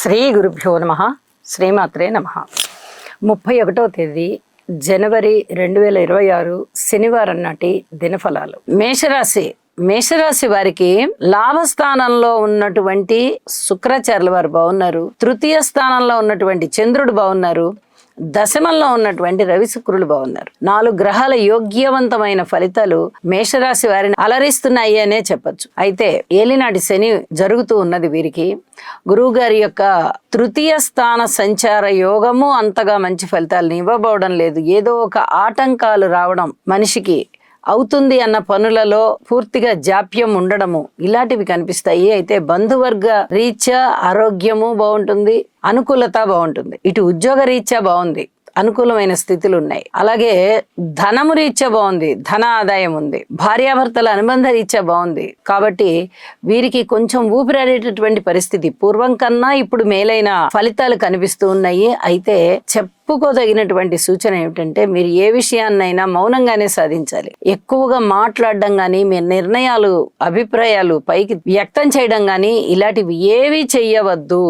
శ్రీ గురుభ్యో నమః. శ్రీమాత్రే నమః. 31వ తేదీ జనవరి 2026 శనివారం నాటి దినఫలాలు. మేషరాశి వారికి లాభస్థానంలో ఉన్నటువంటి శుక్రాచార్యుల వారు బాగున్నారు. తృతీయ స్థానంలో ఉన్నటువంటి చంద్రుడు బాగున్నారు. దశమంలో ఉన్నటువంటి రవి శుక్రులు బాగున్నారు. 4 గ్రహాల యోగ్యవంతమైన ఫలితాలు మేషరాశి వారిని అలరిస్తున్నాయి అనే చెప్పచ్చు. అయితే ఏలినాటి శని జరుగుతూ ఉన్నది వీరికి. గురువు గారి యొక్క తృతీయ స్థాన సంచార యోగము అంతగా మంచి ఫలితాలను ఇవ్వబోవడం లేదు. ఏదో ఒక ఆటంకాలు రావడం, మనిషికి అవుతుంది అన్న పనులలో పూర్తిగా జాప్యం ఉండడము, ఇలాంటివి కనిపిస్తాయి. అయితే బంధువర్గ రీత్యా ఆరోగ్యము బాగుంటుంది, అనుకూలత బాగుంటుంది. ఇటు ఉద్యోగ రీత్యా బాగుంది, అనుకూలమైన స్థితులు ఉన్నాయి. అలాగే ధనము రీత్యా బాగుంది, ధన ఆదాయం ఉంది. భార్యాభర్తల అనుబంధ రీత్యా బాగుంది. కాబట్టి వీరికి కొంచెం ఊపిరాడేటటువంటి పరిస్థితి పూర్వం కన్నా ఇప్పుడు మేలైన ఫలితాలు కనిపిస్తూ ఉన్నాయి. అయితే చెప్పుకోదగినటువంటి సూచన ఏమిటంటే, మీరు ఏ విషయాన్నైనా మౌనంగానే సాధించాలి. ఎక్కువగా మాట్లాడడం గానీ, మీ నిర్ణయాలు, అభిప్రాయాలు పైకి వ్యక్తం చేయడం గానీ ఇలాంటివి ఏవి చెయ్యవద్దు.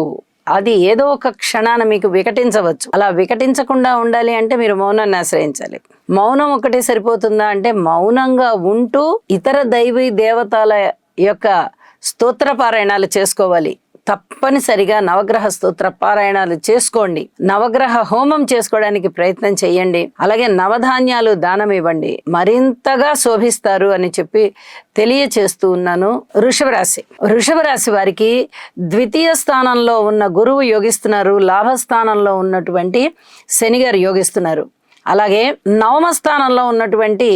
అది ఏదో ఒక క్షణాన మీకు వికటించవచ్చు. అలా వికటించకుండా ఉండాలి అంటే మీరు మౌనాన్ని ఆశ్రయించాలి. మౌనం ఒకటే సరిపోతుందా అంటే, మౌనంగా ఉంటూ ఇతర దైవీ దేవతల యొక్క స్తోత్ర పారాయణాలు చేసుకోవాలి. తప్పనిసరిగా నవగ్రహ స్తోత్ర పారాయణాలు చేసుకోండి. నవగ్రహ హోమం చేసుకోవడానికి ప్రయత్నం చేయండి. అలాగే నవధాన్యాలు దానం ఇవ్వండి, మరింతగా శోభిస్తారు అని చెప్పి తెలియచేస్తూ ఉన్నాను. వృషభ రాశి వారికి ద్వితీయ స్థానంలో ఉన్న గురువు యోగిస్తున్నారు. లాభస్థానంలో ఉన్నటువంటి శని గారు యోగిస్తున్నారు. అలాగే నవమ స్థానంలో ఉన్నటువంటి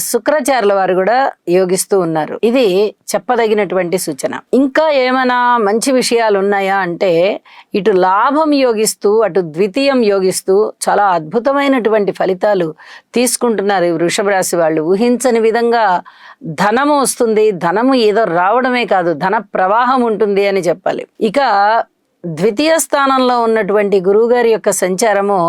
శుక్రాచార్యుల వారు కూడా యోగిస్తూ ఉన్నారు. ఇది చెప్పదగినటువంటి సూచన. ఇంకా ఏమైనా మంచి విషయాలు ఉన్నాయా అంటే, ఇటు లాభం యోగిస్తూ అటు ద్వితీయం యోగిస్తూ చాలా అద్భుతమైనటువంటి ఫలితాలు తీసుకుంటున్నారు ఈ వృషభ రాశి వాళ్ళు. ఊహించని విధంగా ధనము వస్తుంది. ధనము ఏదో రావడమే కాదు, ధన ప్రవాహం ఉంటుంది అని చెప్పాలి. ఇక ద్వితీయ స్థానంలో ఉన్నటువంటి గురువు గారి యొక్క సంచారము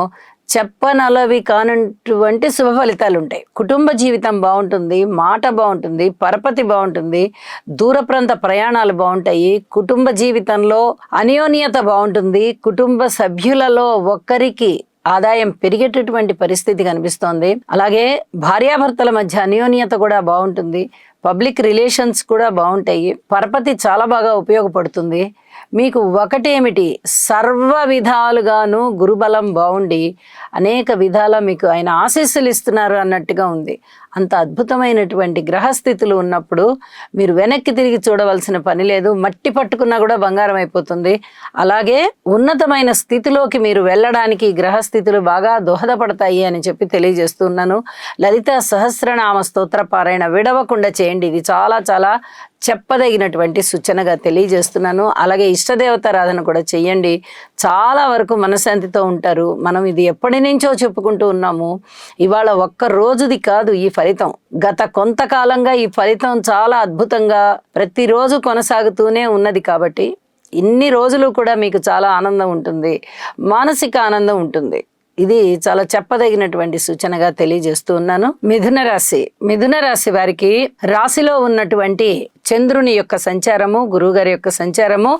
చెప్పనలవి కానటువంటి శుభ ఫలితాలు ఉంటాయి. కుటుంబ జీవితం బాగుంటుంది, మాట బాగుంటుంది, పరపతి బాగుంటుంది, దూర ప్రాంత ప్రయాణాలు బాగుంటాయి. కుటుంబ జీవితంలో అన్యోన్యత బాగుంటుంది. కుటుంబ సభ్యులలో ఒక్కరికి ఆదాయం పెరిగేటటువంటి పరిస్థితి కనిపిస్తోంది. అలాగే భార్యాభర్తల మధ్య అన్యోన్యత కూడా బాగుంటుంది. పబ్లిక్ రిలేషన్స్ కూడా బాగుంటాయి. పరపతి చాలా బాగా ఉపయోగపడుతుంది. మీకు ఒకటేమిటి, సర్వ విధాలుగాను గురుబలం బాగుండి అనేక విధాల మీకు ఆయన ఆశీస్సులు ఇస్తున్నారు అన్నట్టుగా ఉంది. అంత అద్భుతమైనటువంటి గ్రహస్థితులు ఉన్నప్పుడు మీరు వెనక్కి తిరిగి చూడవలసిన పని లేదు. మట్టి పట్టుకున్నా కూడా బంగారం అయిపోతుంది. అలాగే ఉన్నతమైన స్థితిలోకి మీరు వెళ్ళడానికి గ్రహస్థితులు బాగా దోహదపడతాయి అని చెప్పి తెలియజేస్తున్నాను. లలిత సహస్రనామ స్తోత్ర పారాయణ విడవకుండా చేయండి. ఇది చాలా చాలా చెప్పదగినటువంటి సూచనగా తెలియజేస్తున్నాను. అలాగే ఇష్టదేవతారాధన కూడా చెయ్యండి. చాలా వరకు మనశ్శాంతితో ఉంటారు. మనం ఇది ఎప్పటి నుంచో చెప్పుకుంటూ ఉన్నాము. ఇవాళ ఒక్క రోజుది కాదు ఈ ఫలితం. గత కొంతకాలంగా ఈ ఫలితం చాలా అద్భుతంగా ప్రతిరోజు కొనసాగుతూనే ఉన్నది. కాబట్టి ఇన్ని రోజులు కూడా మీకు చాలా ఆనందం ఉంటుంది, మానసిక ఆనందం ఉంటుంది. ఇది చాలా చెప్పదగినటువంటి సూచనగా తెలియజేస్తూ ఉన్నాను. మిథున రాశి వారికి రాశిలో ఉన్నటువంటి చంద్రుని యొక్క సంచారము, గురువు గారి యొక్క సంచారము,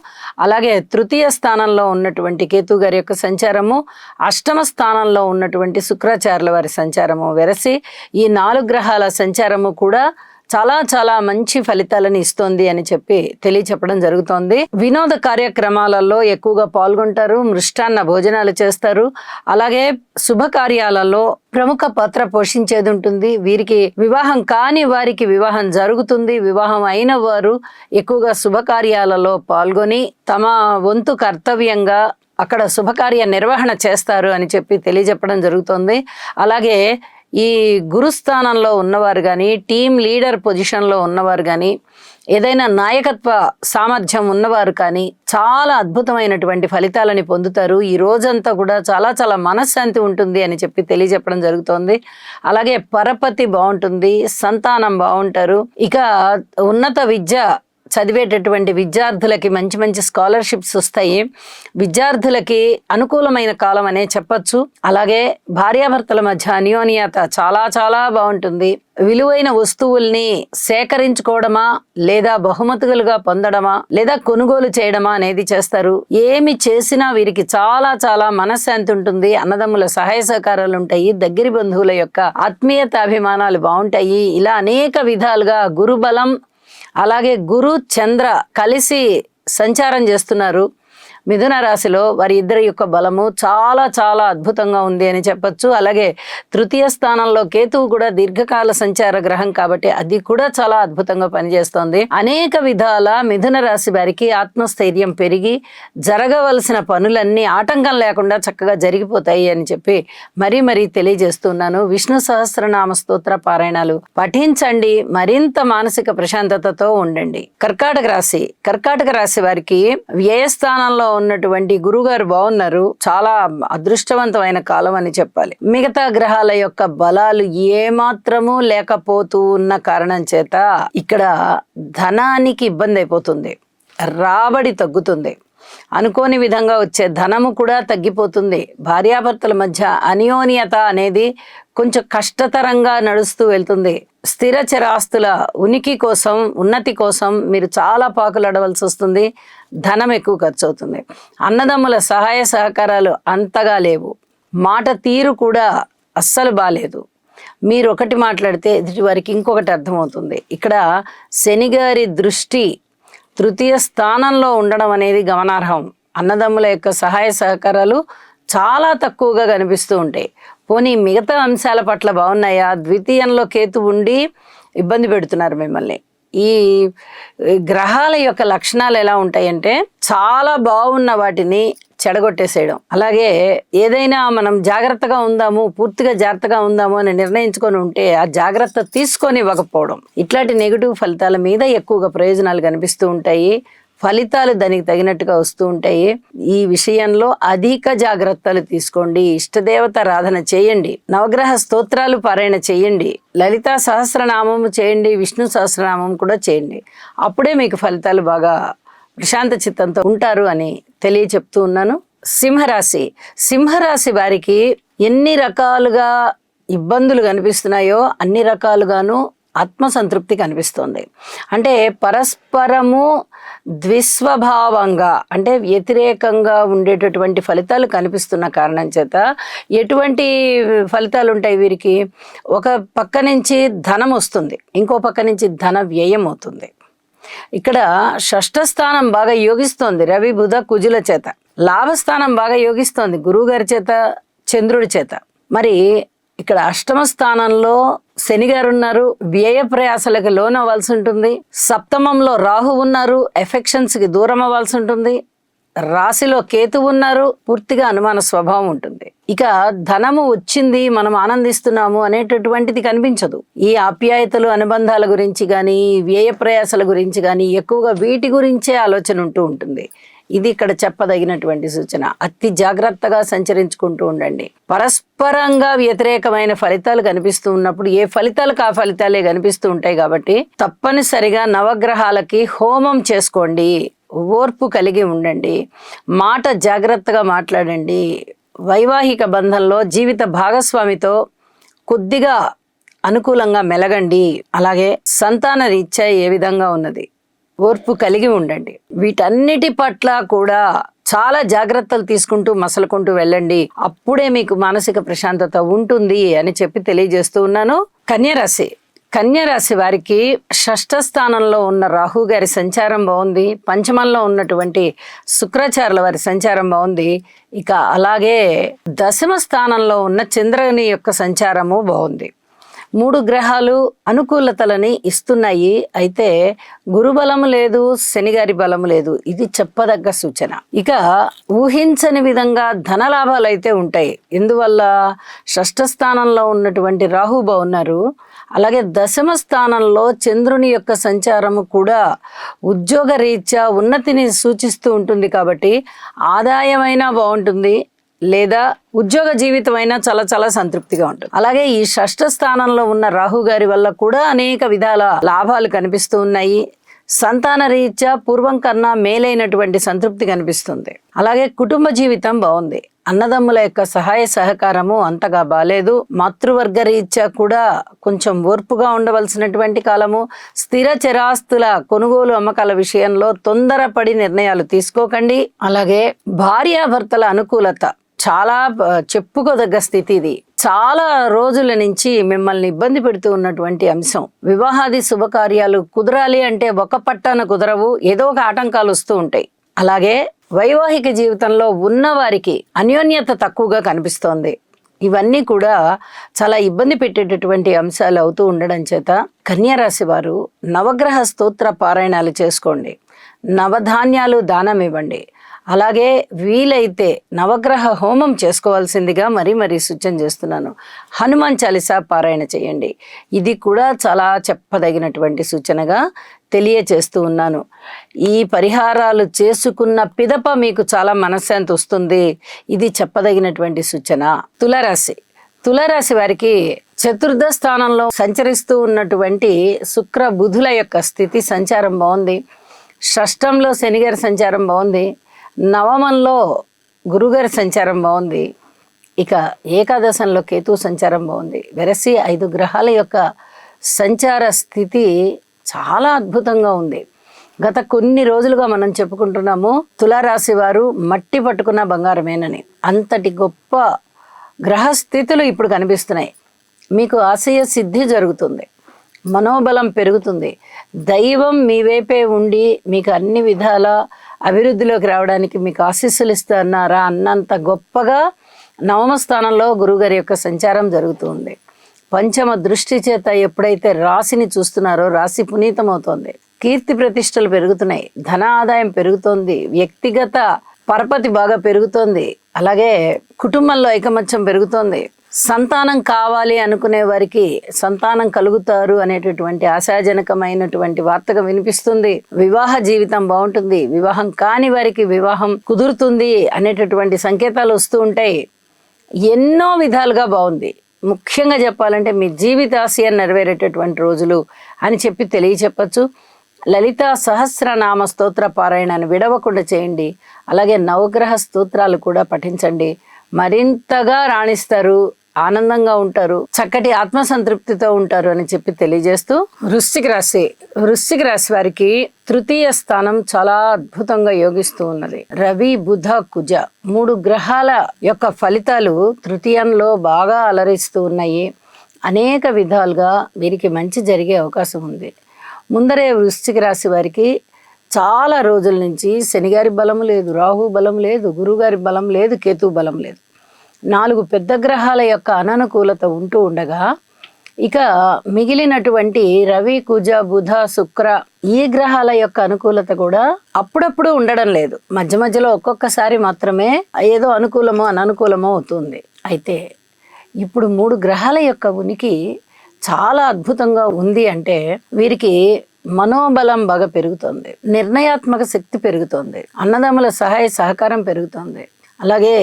అలాగే తృతీయ స్థానంలో ఉన్నటువంటి కేతు గారి యొక్క సంచారము, అష్టమ స్థానంలో ఉన్నటువంటి శుక్రాచార్యుల వారి సంచారము వెరసి ఈ 4 గ్రహాల సంచారము కూడా చాలా చాలా మంచి ఫలితాలను ఇస్తోంది అని చెప్పి తెలియచెప్పడం జరుగుతోంది. వినోద కార్యక్రమాలలో ఎక్కువగా పాల్గొంటారు, మృష్టాన్న భోజనాలు చేస్తారు. అలాగే శుభకార్యాలలో ప్రముఖ పాత్ర పోషించేది ఉంటుంది. వీరికి వివాహం కాని వారికి వివాహం జరుగుతుంది. వివాహం అయిన వారు ఎక్కువగా శుభకార్యాలలో పాల్గొని తమ వంతు కర్తవ్యంగా అక్కడ శుభకార్య నిర్వహణ చేస్తారు అని చెప్పి తెలియజెప్పడం జరుగుతుంది. అలాగే ఈ గురుస్థానంలో ఉన్నవారు కానీ, టీం లీడర్ పొజిషన్లో ఉన్నవారు కానీ, ఏదైనా నాయకత్వ సామర్థ్యం ఉన్నవారు కానీ చాలా అద్భుతమైనటువంటి ఫలితాలని పొందుతారు. ఈ రోజంతా కూడా చాలా చాలా మనశ్శాంతి ఉంటుంది అని చెప్పి తెలియజెప్పడం జరుగుతోంది. అలాగే పరపతి బాగుంటుంది, సంతానం బాగుంటారు. ఇక ఉన్నత విద్య చదివేటటువంటి విద్యార్థులకి మంచి మంచి స్కాలర్షిప్స్ వస్తాయి. విద్యార్థులకి అనుకూలమైన కాలం అనే చెప్పచ్చు. అలాగే భార్యాభర్తల మధ్య అన్యోన్యత చాలా చాలా బాగుంటుంది. విలువైన వస్తువుల్ని సేకరించుకోవడమా లేదా బహుమతులుగా పొందడమా లేదా కొనుగోలు చేయడమా అనేది చేస్తారు. ఏమి చేసినా వీరికి చాలా చాలా మనశ్శాంతి ఉంటుంది. అన్నదమ్ముల సహాయ సహకారాలు ఉంటాయి. దగ్గరి బంధువుల యొక్క ఆత్మీయత అభిమానాలు బాగుంటాయి. ఇలా అనేక విధాలుగా గురుబలం అలాగే గురు చంద్ర కలిసి సంచారం చేస్తున్నారు. మిథున రాశిలో వారి ఇద్దరి యొక్క బలము చాలా చాలా అద్భుతంగా ఉంది అని చెప్పచ్చు. అలాగే తృతీయ స్థానంలో కేతువు కూడా దీర్ఘకాల సంచార గ్రహం కాబట్టి అది కూడా చాలా అద్భుతంగా పనిచేస్తోంది. అనేక విధాల మిథున రాశి వారికి ఆత్మస్థైర్యం పెరిగి జరగవలసిన పనులన్నీ ఆటంకం లేకుండా చక్కగా జరిగిపోతాయి అని చెప్పి మరీ తెలియజేస్తున్నాను. విష్ణు సహస్రనామ స్తోత్ర పారాయణాలు పఠించండి. మరింత మానసిక ప్రశాంతతతో ఉండండి. కర్కాటక రాశి వారికి వ్యయస్థానంలో ఉన్నటువంటి గురుగారు బాగున్నారు. చాలా అదృష్టవంతమైన కాలం అని చెప్పాలి. మిగతా గ్రహాల యొక్క బలాలు ఏమాత్రము లేకపోతూ ఉన్న కారణం చేత ఇక్కడ ధనానికి ఇబ్బంది అయిపోతుంది. రాబడి తగ్గుతుంది. అనుకోని విధంగా వచ్చే ధనము కూడా తగ్గిపోతుంది. భార్యాభర్తల మధ్య అన్యోన్యత అనేది కొంచెం కష్టతరంగా నడుస్తూ వెళ్తుంది. స్థిర చరాస్తుల ఉనికి కోసం ఉన్నతి కోసం మీరు చాలా పాకులడవలసి వస్తుంది. ధనం ఎక్కువ ఖర్చు అవుతుంది. అన్నదమ్ముల సహాయ సహకారాలు అంతగా లేవు. మాట తీరు కూడా అస్సలు బాలేదు. మీరు ఒకటి మాట్లాడితే ఎదుటి వారికి ఇంకొకటి అర్థమవుతుంది. ఇక్కడ శనిగారి దృష్టి తృతీయ స్థానంలో ఉండడం అనేది గమనార్హం. అన్నదమ్ముల యొక్క సహాయ సహకారాలు చాలా తక్కువగా కనిపిస్తూ ఉంటాయి. పోనీ మిగతా అంశాల పట్ల బాగున్నాయా? ద్వితీయంలో కేతు ఉండి ఇబ్బంది పెడుతున్నారు మిమ్మల్ని. ఈ గ్రహాల యొక్క లక్షణాలు ఎలా ఉంటాయంటే చాలా బాగున్న వాటిని చెడగొట్టేసేయడం. అలాగే ఏదైనా మనం జాగ్రత్తగా ఉందాము, పూర్తిగా జాగ్రత్తగా ఉందాము అని నిర్ణయించుకొని ఉంటే ఆ జాగ్రత్త తీసుకొని ఇవ్వకపోవడం. ఇట్లాంటి నెగిటివ్ ఫలితాల మీద ఎక్కువగా ప్రయోజనాలు కనిపిస్తూ ఉంటాయి. ఫలితాలు దానికి తగినట్టుగా వస్తూ ఉంటాయి. ఈ విషయంలో అధిక జాగ్రత్తలు తీసుకోండి. ఇష్టదేవత ఆరాధన చేయండి. నవగ్రహ స్తోత్రాలు పారాయణ చేయండి. లలితా సహస్రనామము చేయండి. విష్ణు సహస్రనామం కూడా చేయండి. అప్పుడే మీకు ఫలితాలు బాగా ప్రశాంత చిత్తంతో ఉంటారు అని తెలియచెప్తూ ఉన్నాను. సింహరాశి వారికి ఎన్ని రకాలుగా ఇబ్బందులు కనిపిస్తున్నాయో అన్ని రకాలుగాను ఆత్మసంతృప్తి కనిపిస్తుంది. అంటే పరస్పరము ద్విస్వభావంగా అంటే వ్యతిరేకంగా ఉండేటటువంటి ఫలితాలు కనిపిస్తున్న కారణం చేత ఎటువంటి ఫలితాలు ఉంటాయి వీరికి? ఒక పక్క నుంచి ధనం వస్తుంది, ఇంకో పక్క నుంచి ధన వ్యయం అవుతుంది. ఇక్కడ షష్ఠ స్థానం బాగా యోగిస్తోంది రవి బుధ కుజుల చేత. లాభస్థానం బాగా యోగిస్తోంది గురువు గారి చేత, చంద్రుడి చేత. మరి ఇక్కడ అష్టమ స్థానంలో శని గారు ఉన్నారు. వ్యయ ప్రయాసలకు లోన్ అవ్వాల్సి ఉంటుంది. సప్తమంలో రాహు ఉన్నారు. ఎఫెక్షన్స్ కి దూరం అవ్వాల్సి ఉంటుంది. రాశిలో కేతు ఉన్నారు. పూర్తిగా అనుమాన స్వభావం ఉంటుంది. ఇక ధనము వచ్చింది, మనం ఆనందిస్తున్నాము అనేటటువంటిది కనిపించదు. ఈ ఆప్యాయతలు అనుబంధాల గురించి కానీ వ్యయ ప్రయాసల గురించి కానీ ఎక్కువగా వీటి గురించే ఆలోచన ఉంటూ ఉంటుంది. ఇది ఇక్కడ చెప్పదగినటువంటి సూచన. అతి జాగ్రత్తగా సంచరించుకుంటూ ఉండండి. పరస్పరంగా వ్యతిరేకమైన ఫలితాలు కనిపిస్తూ ఉన్నప్పుడు ఏ ఫలితాలకు ఆ ఫలితాలే కనిపిస్తూ ఉంటాయి కాబట్టి తప్పనిసరిగా నవగ్రహాలకి హోమం చేసుకోండి. ఓర్పు కలిగి ఉండండి. మాట జాగ్రత్తగా మాట్లాడండి. వైవాహిక బంధంలో జీవిత భాగస్వామితో కొద్దిగా అనుకూలంగా మెలగండి. అలాగే సంతాన రీత్యా ఏ విధంగా ఉన్నది ఓర్పు కలిగి ఉండండి. వీటన్నిటి పట్ల కూడా చాలా జాగ్రత్తలు తీసుకుంటూ మసలుకుంటూ వెళ్ళండి. అప్పుడే మీకు మానసిక ప్రశాంతత ఉంటుంది అని చెప్పి తెలియజేస్తూ ఉన్నాను. కన్యరాశి వారికి షష్ఠ స్థానంలో ఉన్న రాహు గారి సంచారం బాగుంది. పంచమంలో ఉన్నటువంటి శుక్రాచార్యుల వారి సంచారం బాగుంది. ఇక అలాగే దశమ స్థానంలో ఉన్న చంద్రుని యొక్క సంచారము బాగుంది. 3 గ్రహాలు అనుకూలతలని ఇస్తున్నాయి. అయితే గురుబలము లేదు, శనిగారి బలము లేదు. ఇది చెప్పదగ్గ సూచన. ఇక ఊహించని విధంగా ధనలాభాలు అయితే ఉంటాయి. ఎందువల్ల? షష్ఠ స్థానంలో ఉన్నటువంటి రాహు బాగున్నారు. అలాగే దశమ స్థానంలో చంద్రుని యొక్క సంచారము కూడా ఉద్యోగ రీత్యా ఉన్నతిని సూచిస్తూ ఉంటుంది. కాబట్టి ఆదాయమైనా బాగుంటుంది, లేదా ఉద్యోగ జీవితం అయినా చాలా చాలా సంతృప్తిగా ఉంటుంది. అలాగే ఈ షష్ఠ స్థానంలో ఉన్న రాహు గారి వల్ల కూడా అనేక విధాల లాభాలు కనిపిస్తూ ఉన్నాయి. సంతాన రీత్యా పూర్వం కన్నా మేలైనటువంటి సంతృప్తి కనిపిస్తుంది. అలాగే కుటుంబ జీవితం బాగుంది. అన్నదమ్ముల యొక్క సహాయ సహకారము అంతగా బాలేదు. మాతృవర్గ రీత్యా కూడా కొంచెం ఓర్పుగా ఉండవలసినటువంటి కాలము. స్థిర చరాస్తుల కొనుగోలు అమ్మకాల విషయంలో తొందరపడి నిర్ణయాలు తీసుకోకండి. అలాగే భార్యాభర్తల అనుకూలత చాలా చెప్పుకోదగ్గ స్థితి. ఇది చాలా రోజుల నుంచి మిమ్మల్ని ఇబ్బంది పెడుతూ ఉన్నటువంటి అంశం. వివాహాది శుభకార్యాలు కుదరాలి అంటే ఒక పట్టాన కుదరవు, ఏదో ఒక ఆటంకాలు వస్తూ ఉంటాయి. అలాగే వైవాహిక జీవితంలో ఉన్నవారికి అన్యోన్యత తక్కువగా కనిపిస్తోంది. ఇవన్నీ కూడా చాలా ఇబ్బంది పెట్టేటటువంటి అంశాలు అవుతూ ఉండడం చేత కన్యారాశి వారు నవగ్రహ స్తోత్ర పారాయణాలు చేసుకోండి. నవధాన్యాలు దానం ఇవ్వండి. అలాగే వీలైతే నవగ్రహ హోమం చేసుకోవాల్సిందిగా మరీ సూచన చేస్తున్నాను. హనుమాన్ చాలీసా పారాయణ చేయండి. ఇది కూడా చాలా చెప్పదగినటువంటి సూచనగా తెలియచేస్తూ ఉన్నాను. ఈ పరిహారాలు చేసుకున్న పిదప మీకు చాలా మనశ్శాంతి వస్తుంది. ఇది చెప్పదగినటువంటి సూచన. తులారాశి వారికి చతుర్థ స్థానంలో సంచరిస్తూ ఉన్నటువంటి శుక్ర బుధుల యొక్క స్థితి సంచారం బాగుంది. షష్టంలో శనిగారి సంచారం బాగుంది. నవమంలో గురుగారి సంచారం బాగుంది. ఇక ఏకాదశంలో కేతు సంచారం బాగుంది. వెరసి 5 గ్రహాల యొక్క సంచార స్థితి చాలా అద్భుతంగా ఉంది. గత కొన్ని రోజులుగా మనం చెప్పుకుంటున్నాము తులారాశి వారు మట్టి పట్టుకున్న బంగారమేనని. అంతటి గొప్ప గ్రహస్థితులు ఇప్పుడు కనిపిస్తున్నాయి. మీకు ఆశయ సిద్ధి జరుగుతుంది. మనోబలం పెరుగుతుంది. దైవం మీ వైపే ఉండి మీకు అన్ని విధాల అభివృద్ధిలోకి రావడానికి మీకు ఆశీస్సులు ఇస్తున్నారా అన్నంత గొప్పగా నవమ స్థానంలో గురుగారి యొక్క సంచారం జరుగుతుంది. పంచమ దృష్టి చేత ఎప్పుడైతే రాశిని చూస్తున్నారో రాశి పునీతమవుతోంది. కీర్తి ప్రతిష్టలు పెరుగుతున్నాయి. ధన ఆదాయం పెరుగుతోంది. వ్యక్తిగత పరపతి బాగా పెరుగుతోంది. అలాగే కుటుంబంలో ఐకమత్యం పెరుగుతోంది. సంతానం కావాలి అనుకునే వారికి సంతానం కలుగుతారు అనేటటువంటి ఆశాజనకమైనటువంటి వార్తగా వినిపిస్తుంది. వివాహ జీవితం బాగుంటుంది. వివాహం కాని వారికి వివాహం కుదురుతుంది అనేటటువంటి సంకేతాలు వస్తూ ఉంటాయి. ఎన్నో విధాలుగా బాగుంది. ముఖ్యంగా చెప్పాలంటే మీ జీవితాశయం నెరవేరేటటువంటి రోజులు అని చెప్పి తెలియచెప్పచ్చు. లలితా సహస్రనామ స్తోత్ర పారాయణాన్ని విడవకుండా చేయండి. అలాగే నవగ్రహ స్తోత్రాలు కూడా పఠించండి. మరింతగా రాణిస్తారు, ఆనందంగా ఉంటారు, చక్కటి ఆత్మసంతృప్తితో ఉంటారు అని చెప్పి తెలియజేస్తూ వృశ్చిక రాశి వారికి తృతీయ స్థానం చాలా అద్భుతంగా యోగిస్తూ ఉన్నది. రవి, బుధ, కుజ 3 గ్రహాల యొక్క ఫలితాలు తృతీయంలో బాగా అలరిస్తూ ఉన్నాయి. అనేక విధాలుగా వీరికి మంచి జరిగే అవకాశం ఉంది. ముందరే వృశ్చిక రాశి వారికి చాలా రోజుల నుంచి శనిగారి బలం లేదు, రాహు బలం లేదు, గురుగారి బలం లేదు, కేతు బలం లేదు. 4 పెద్ద గ్రహాల యొక్క అననుకూలత ఉంటూ ఉండగా ఇక మిగిలినటువంటి రవి, కుజ, బుధ, శుక్ర ఈ గ్రహాల యొక్క అనుకూలత కూడా అప్పుడప్పుడు ఉండడం లేదు. మధ్య మధ్యలో ఒక్కొక్కసారి మాత్రమే ఏదో అనుకూలమో అననుకూలమో అవుతుంది. అయితే ఇప్పుడు 3 గ్రహాల యొక్క ఉనికి చాలా అద్భుతంగా ఉంది. అంటే వీరికి మనోబలం బాగా పెరుగుతుంది. నిర్ణయాత్మక శక్తి పెరుగుతుంది. అన్నదమ్ముల సహాయ సహకారం పెరుగుతుంది. అలాగే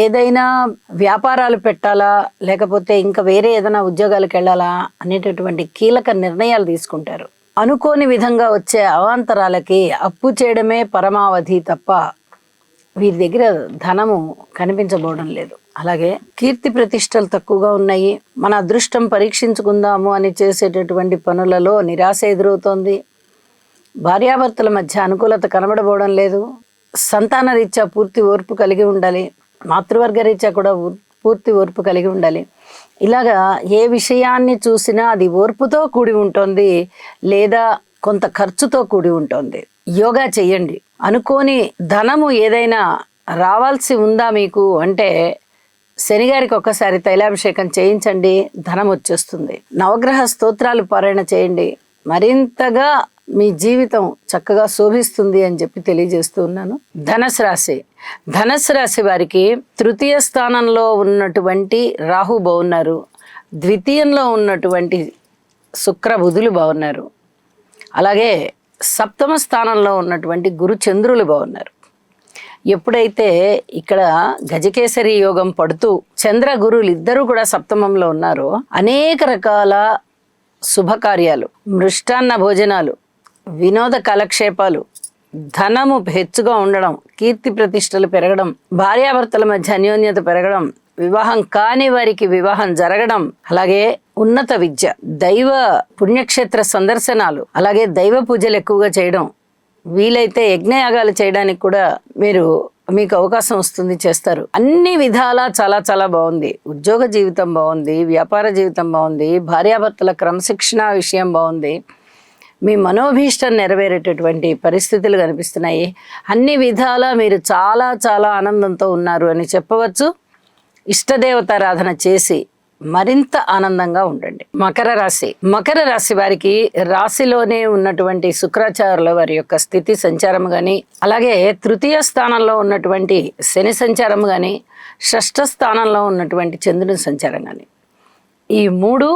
ఏదైనా వ్యాపారాలు పెట్టాలా లేకపోతే ఇంకా వేరే ఏదైనా ఉద్యోగాలకు వెళ్ళాలా అనేటటువంటి కీలక నిర్ణయాలు తీసుకుంటారు. అనుకోని విధంగా వచ్చే అవాంతరాలకి అప్పు చేయడమే పరమావధి తప్ప వీరి దగ్గర ధనము కనిపించబోవడం లేదు. అలాగే కీర్తి ప్రతిష్టలు తక్కువగా ఉన్నాయి. మన అదృష్టం పరీక్షించుకుందాము అని చేసేటటువంటి పనులలో నిరాశ ఎదురవుతోంది. భార్యాభర్తల మధ్య అనుకూలత కనబడబోవడం లేదు. సంతాన రీత్యా పూర్తి ఓర్పు కలిగి ఉండాలి. మాతృవర్గ రీత్యా కూడా పూర్తి ఓర్పు కలిగి ఉండాలి. ఇలాగా ఏ విషయాన్ని చూసినా అది ఓర్పుతో కూడి ఉంటుంది లేదా కొంత ఖర్చుతో కూడి ఉంటుంది. యోగా చెయ్యండి. అనుకోని ధనము ఏదైనా రావాల్సి ఉందా మీకు అంటే శనిగారికి ఒక్కసారి తైలాభిషేకం చేయించండి, ధనం వచ్చేస్తుంది. నవగ్రహ స్తోత్రాలు పారాయణ చేయండి, మరింతగా మీ జీవితం చక్కగా శోభిస్తుంది అని చెప్పి తెలియజేస్తూ ఉన్నాను. ధనస్సు రాశి వారికి తృతీయ స్థానంలో ఉన్నటువంటి రాహు బాగున్నారు. ద్వితీయంలో ఉన్నటువంటి శుక్ర బుధులు బాగున్నారు. అలాగే సప్తమ స్థానంలో ఉన్నటువంటి గురు చంద్రులు బాగున్నారు. ఎప్పుడైతే ఇక్కడ గజకేసరి యోగం పడుతూ చంద్ర గురువులు ఇద్దరు కూడా సప్తమంలో ఉన్నారో అనేక రకాల శుభకార్యాలు, మృష్టాన్న భోజనాలు, వినోద కాలక్షేపాలు, ధనము హెచ్చుగా ఉండడం, కీర్తి ప్రతిష్టలు పెరగడం, భార్యాభర్తల మధ్య అన్యోన్యత పెరగడం, వివాహం కాని వారికి వివాహం జరగడం, అలాగే ఉన్నత విద్య, దైవ పుణ్యక్షేత్ర సందర్శనాలు, అలాగే దైవ పూజలు ఎక్కువగా చేయడం, వీలైతే యజ్ఞయాగాలు చేయడానికి కూడా మీకు అవకాశం వస్తుంది, చేస్తారు. అన్ని విధాలా చాలా చాలా బాగుంది. ఉద్యోగ జీవితం బాగుంది, వ్యాపార జీవితం బాగుంది, భార్యాభర్తల క్రమశిక్షణ విషయం బాగుంది, మీ మనోభీష్టం నెరవేరేటటువంటి పరిస్థితులు కనిపిస్తున్నాయి. అన్ని విధాలా మీరు చాలా చాలా ఆనందంతో ఉన్నారు అని చెప్పవచ్చు. ఇష్టదేవతారాధన చేసి మరింత ఆనందంగా ఉండండి. మకర రాశి వారికి రాశిలోనే ఉన్నటువంటి శుక్రాచార్యుల వారి యొక్క స్థితి సంచారం కానీ, అలాగే తృతీయ స్థానంలో ఉన్నటువంటి శని సంచారం కానీ, షష్ఠ స్థానంలో ఉన్నటువంటి చంద్రుని సంచారం కానీ, ఈ మూడు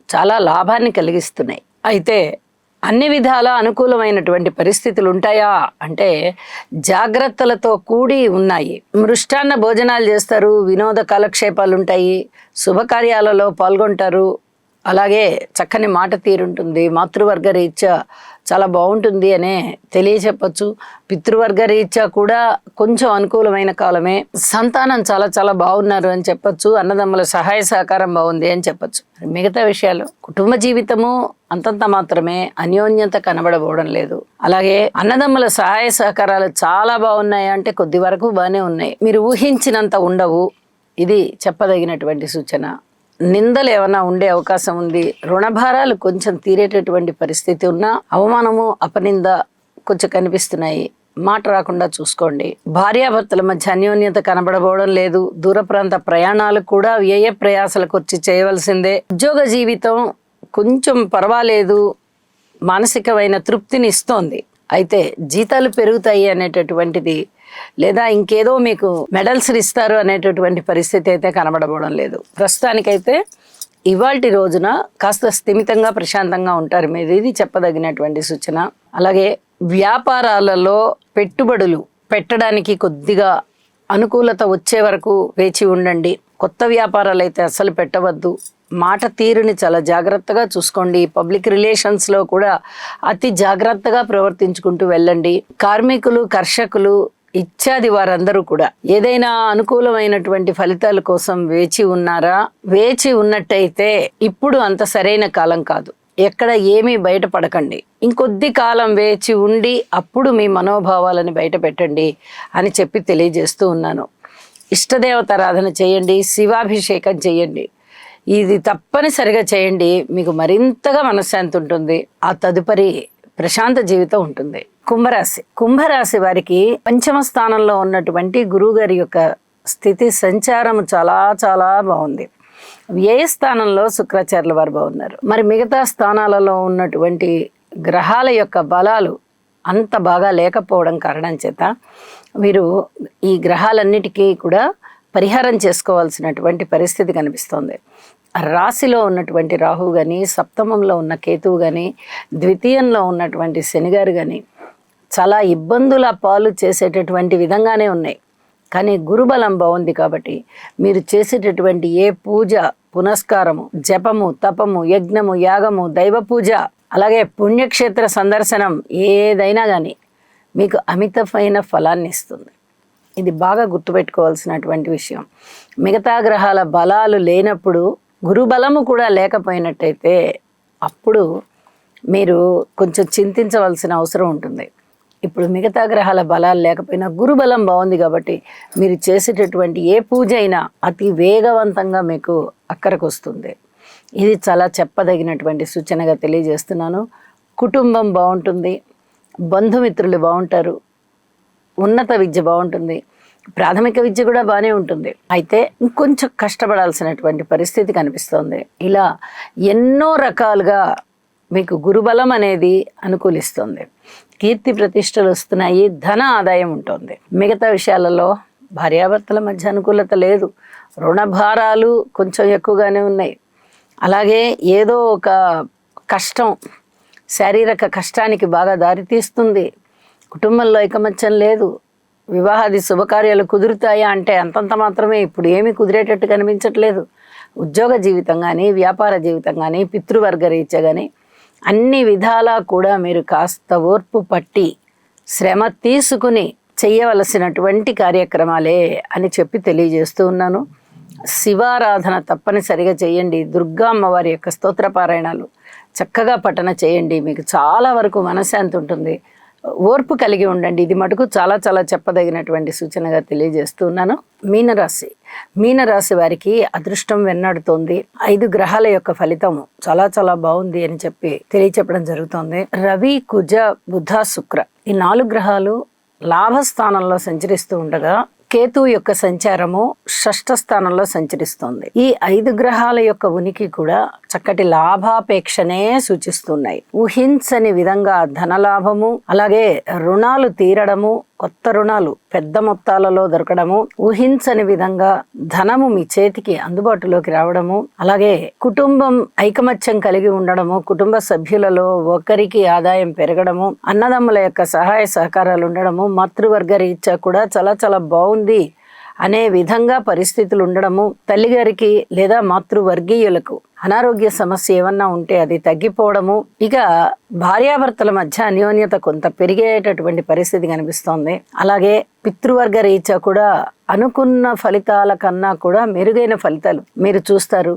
చాలా లాభాన్ని కలిగిస్తున్నాయి. అయితే అన్ని విధాలా అనుకూలమైనటువంటి పరిస్థితులు ఉంటాయా అంటే జాగ్రత్తలతో కూడి ఉన్నాయి. మృష్టాన్న భోజనాలు చేస్తారు, వినోద కాలక్షేపాలు ఉంటాయి, శుభకార్యాలలో పాల్గొంటారు, అలాగే చక్కని మాట తీరుంటుంది, మాతృవర్గ రీత్యా చాలా బాగుంటుంది అనే తెలియచెప్పచ్చు. పితృవర్గ రీత్యా కూడా కొంచెం అనుకూలమైన కాలమే. సంతానం చాలా చాలా బాగున్నారు అని చెప్పచ్చు. అన్నదమ్ముల సహాయ సహకారం బాగుంది అని చెప్పచ్చు. మిగతా విషయాలు కుటుంబ జీవితము అంతంత మాత్రమే, అన్యోన్యత కనబడబోవడం లేదు. అలాగే అన్నదమ్ముల సహాయ సహకారాలు చాలా బాగున్నాయి అంటే కొద్ది వరకు బాగానే ఉన్నాయి, మీరు ఊహించినంత ఉండవు. ఇది చెప్పదగినటువంటి సూచన. నిందలు ఏమైనా ఉండే అవకాశం ఉంది. రుణభారాలు కొంచెం తీరేటటువంటి పరిస్థితి ఉన్నా అవమానము అపనింద కొంచెం కనిపిస్తున్నాయి. మాట రాకుండా చూసుకోండి. భార్యాభర్తల మధ్య అన్యోన్యత కనబడబోవడం లేదు. దూర ప్రాంత ప్రయాణాలు కూడా వ్యయ ప్రయాసలకు వచ్చి చేయవలసిందే. ఉద్యోగ జీవితం కొంచెం పర్వాలేదు, మానసికమైన తృప్తిని ఇస్తోంది. అయితే జీతాలు పెరుగుతాయి అనేటటువంటిది, లేదా ఇంకేదో మీకు మెడల్స్ ఇస్తారు అనేటటువంటి పరిస్థితి అయితే కనబడబోవడం లేదు. ప్రస్తుతానికైతే ఇవాల్టి రోజున కాస్త స్థిమితంగా ప్రశాంతంగా ఉంటారు మీరు. ఇది చెప్పదగినటువంటి సూచన. అలాగే వ్యాపారాలలో పెట్టుబడులు పెట్టడానికి కొద్దిగా అనుకూలత వచ్చే వరకు వేచి ఉండండి. కొత్త వ్యాపారాలు అయితే అస్సలు పెట్టవద్దు. మాట తీరుని చాలా జాగ్రత్తగా చూసుకోండి. పబ్లిక్ రిలేషన్స్లో కూడా అతి జాగ్రత్తగా ప్రవర్తించుకుంటూ వెళ్ళండి. కార్మికులు, కర్షకులు ఇత్యాది వారందరూ కూడా ఏదైనా అనుకూలమైనటువంటి ఫలితాల కోసం వేచి ఉన్నారా? వేచి ఉన్నట్టయితే ఇప్పుడు అంత సరైన కాలం కాదు. ఎక్కడ ఏమీ బయటపడకండి. ఇంకొద్ది కాలం వేచి ఉండి అప్పుడు మీ మనోభావాలని బయట పెట్టండి అని చెప్పి తెలియజేస్తూ ఉన్నాను. ఇష్టదేవతారాధన చేయండి, శివాభిషేకం చేయండి. ఇది తప్పనిసరిగా చేయండి. మీకు మరింతగా మనశ్శాంతి ఉంటుంది. ఆ తదుపరి ప్రశాంత జీవితం ఉంటుంది. కుంభరాశి వారికి పంచమ స్థానంలో ఉన్నటువంటి గురువు గారి యొక్క స్థితి సంచారం చాలా చాలా బాగుంది. వ్యయ స్థానంలో శుక్రాచార్యుల వారు బాగున్నారు. మరి మిగతా స్థానాలలో ఉన్నటువంటి గ్రహాల యొక్క బలాలు అంత బాగా లేకపోవడం కారణం చేత వీరు ఈ గ్రహాలన్నిటికీ కూడా పరిహారం చేసుకోవాల్సినటువంటి పరిస్థితి కనిపిస్తోంది. రాశిలో ఉన్నటువంటి రాహువు కానీ, సప్తమంలో ఉన్న కేతువు కానీ, ద్వితీయంలో ఉన్నటువంటి శనిగారు కానీ చాలా ఇబ్బందుల పాలు చేసేటటువంటి విధంగానే ఉన్నాయి. కానీ గురుబలం బాగుంది కాబట్టి మీరు చేసేటటువంటి ఏ పూజ, పునస్కారము, జపము, తపము, యజ్ఞము, యాగము, దైవ పూజ, అలాగే పుణ్యక్షేత్ర సందర్శనం ఏదైనా కానీ మీకు అమితమైన ఫలాన్ని ఇస్తుంది. ఇది బాగా గుర్తుపెట్టుకోవాల్సినటువంటి విషయం. మిగతా గ్రహాల బలాలు లేనప్పుడు, గురుబలము కూడా లేకపోయినట్టయితే అప్పుడు మీరు కొంచెం చింతించవలసిన అవసరం ఉంటుంది. ఇప్పుడు మిగతా గ్రహాల బలాలు లేకపోయినా గురుబలం బాగుంది కాబట్టి మీరు చేసేటటువంటి ఏ పూజ అయినా అతి వేగవంతంగా మీకు అక్కరకు వస్తుంది. ఇది చాలా చెప్పదగినటువంటి సూచనగా తెలియజేస్తున్నాను. కుటుంబం బాగుంటుంది, బంధుమిత్రులు బాగుంటారు, ఉన్నత విద్య బాగుంటుంది, ప్రాథమిక విద్య కూడా బాగానే ఉంటుంది. అయితే ఇంకొంచెం కష్టపడాల్సినటువంటి పరిస్థితి కనిపిస్తుంది. ఇలా ఎన్నో రకాలుగా మీకు గురుబలం అనేది అనుకూలిస్తుంది. కీర్తి ప్రతిష్టలు వస్తున్నాయి, ధన ఆదాయం ఉంటుంది. మిగతా విషయాలలో భార్యాభర్తల మధ్య అనుకూలత లేదు, రుణభారాలు కొంచెం ఎక్కువగానే ఉన్నాయి. అలాగే ఏదో ఒక కష్టం, శారీరక కష్టానికి బాగా దారితీస్తుంది. కుటుంబంలో ఐకమత్యం లేదు. వివాహాది శుభకార్యాలు కుదురుతాయా అంటే అంతంత మాత్రమే. ఇప్పుడు ఏమీ కుదిరేటట్టు కనిపించట్లేదు. ఉద్యోగ జీవితం కానీ, వ్యాపార జీవితం కానీ, పితృవర్గ రీత్యా కానీ అన్ని విధాలా కూడా మీరు కాస్త ఓర్పు పట్టి శ్రమ తీసుకుని చెయ్యవలసినటువంటి కార్యక్రమాలే అని చెప్పి తెలియజేస్తూ ఉన్నాను. శివారాధన తప్పనిసరిగా చేయండి. దుర్గా అమ్మవారి యొక్క స్తోత్ర పారాయణాలు చక్కగా పఠన చేయండి. మీకు చాలా వరకు మనశ్శాంతి ఉంటుంది. ఓర్పు కలిగి ఉండండి. ఇది మటుకు చాలా చాలా చెప్పదగినటువంటి సూచనగా తెలియజేస్తున్నాను. మీనరాశి వారికి అదృష్టం వెన్నాడుతోంది. 5 గ్రహాల యొక్క ఫలితం చాలా చాలా బాగుంది అని చెప్పి తెలియచెప్పడం జరుగుతోంది. రవి, కుజ, బుధ, శుక్ర ఈ 4 గ్రహాలు లాభస్థానంలో సంచరిస్తూ ఉండగా కేతు యొక్క సంచారము 6వ స్థానంలో సంచరిస్తోంది. ఈ 5 గ్రహాల యొక్క ఉనికి కూడా చక్కటి లాభాపేక్షనే సూచిస్తున్నాయి. ఊహించని విధంగా ధనలాభము, అలాగే రుణాలు తీరడము, కొత్త రుణాలు పెద్ద మొత్తాలలో దొరకడము, ఊహించని విధంగా ధనము మీ చేతికి అందుబాటులోకి రావడము, అలాగే కుటుంబం ఐకమత్యం కలిగి ఉండడము, కుటుంబ సభ్యులలో ఒకరికి ఆదాయం పెరగడము, అన్నదమ్ముల యొక్క సహాయ సహకారాలు ఉండడము, మాతృవర్గ రీత్యా కూడా చాలా చాలా బాగుంది అనే విధంగా పరిస్థితులు ఉండడము, తల్లిగారికి లేదా మాతృవర్గీయులకు అనారోగ్య సమస్య ఏమన్నా ఉంటే అది తగ్గిపోవడము, ఇక భార్యాభర్తల మధ్య అన్యోన్యత కొంత పెరిగేటటువంటి పరిస్థితి కనిపిస్తోంది. అలాగే పితృవర్గ రీత్యా కూడా అనుకున్న ఫలితాల కన్నా కూడా మెరుగైన ఫలితాలు మీరు చూస్తారు.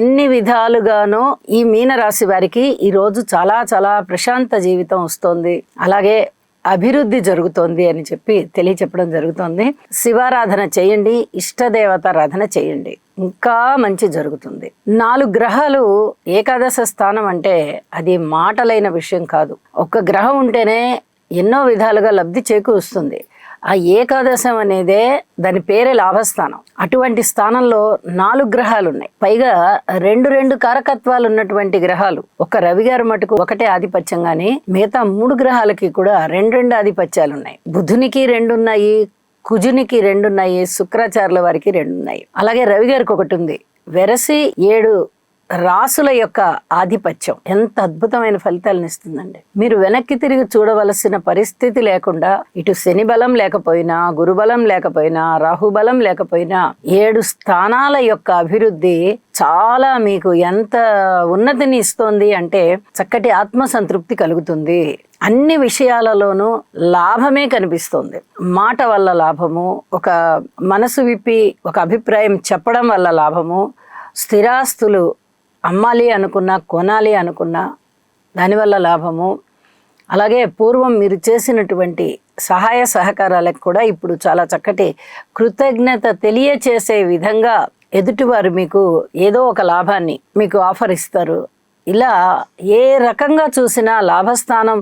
ఎన్ని విధాలుగానో ఈ మీనరాశి వారికి ఈరోజు చాలా చాలా ప్రశాంత జీవితం వస్తోంది. అలాగే అభివృద్ధి జరుగుతోంది అని చెప్పి తెలియచెప్పడం జరుగుతోంది. శివారాధన చేయండి, ఇష్టదేవతారాధన చేయండి, ఇంకా మంచి జరుగుతుంది. 4 గ్రహాలు ఏకాదశ స్థానం అంటే అది మాటలైన విషయం కాదు. ఒక్క గ్రహం ఉంటేనే ఎన్నో విధాలుగా లబ్ధి చేకూరుస్తుంది. ఆ ఏకాదశం అనేదే దాని పేరే లాభస్థానం. అటువంటి స్థానంలో 4 గ్రహాలు ఉన్నాయి. పైగా 2 కారకత్వాలు ఉన్నటువంటి గ్రహాలు. ఒక రవి గారు మటుకు ఒకటే ఆధిపత్యం గాని మిగతా 3 గ్రహాలకి కూడా 2 ఆధిపత్యాలు ఉన్నాయి. బుధునికి 2 ఉన్నాయి, కుజునికి 2 ఉన్నాయి, శుక్రాచార్యుల వారికి 2 ఉన్నాయి. అలాగే రవి గారికి ఒకటి ఉంది. వెరసి 7 రాసుల యొక్క ఆధిపత్యం ఎంత అద్భుతమైన ఫలితాలను ఇస్తుందండి. మీరు వెనక్కి తిరిగి చూడవలసిన పరిస్థితి లేకుండా, ఇటు శని బలం లేకపోయినా, గురుబలం లేకపోయినా, రాహుబలం లేకపోయినా 7 స్థానాల యొక్క అభివృద్ధి చాలా మీకు ఎంత ఉన్నతిని ఇస్తోంది అంటే చక్కటి ఆత్మసంతృప్తి కలుగుతుంది. అన్ని విషయాలలోనూ లాభమే కనిపిస్తుంది. మాట వల్ల లాభము, ఒక మనసు విప్పి ఒక అభిప్రాయం చెప్పడం వల్ల లాభము, స్థిరాస్తులు అమ్మాలి అనుకున్నా, కొనాలి అనుకున్నా దానివల్ల లాభము, అలాగే పూర్వం మీరు చేసినటువంటి సహాయ సహకారాలకు కూడా ఇప్పుడు చాలా చక్కటి కృతజ్ఞత తెలియచేసే విధంగా ఎదుటివారు మీకు ఏదో ఒక లాభాన్ని మీకు ఆఫర్ ఇస్తారు. ఇలా ఏ రకంగా చూసినా లాభస్థానం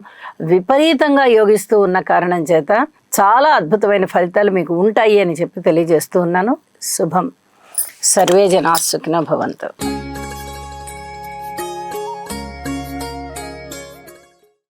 విపరీతంగా యోగిస్తూ ఉన్న కారణం చేత చాలా అద్భుతమైన ఫలితాలు మీకు ఉంటాయి అని చెప్పి తెలియజేస్తూ ఉన్నాను. శుభం. సర్వే జనా సుఖినో భవంతు.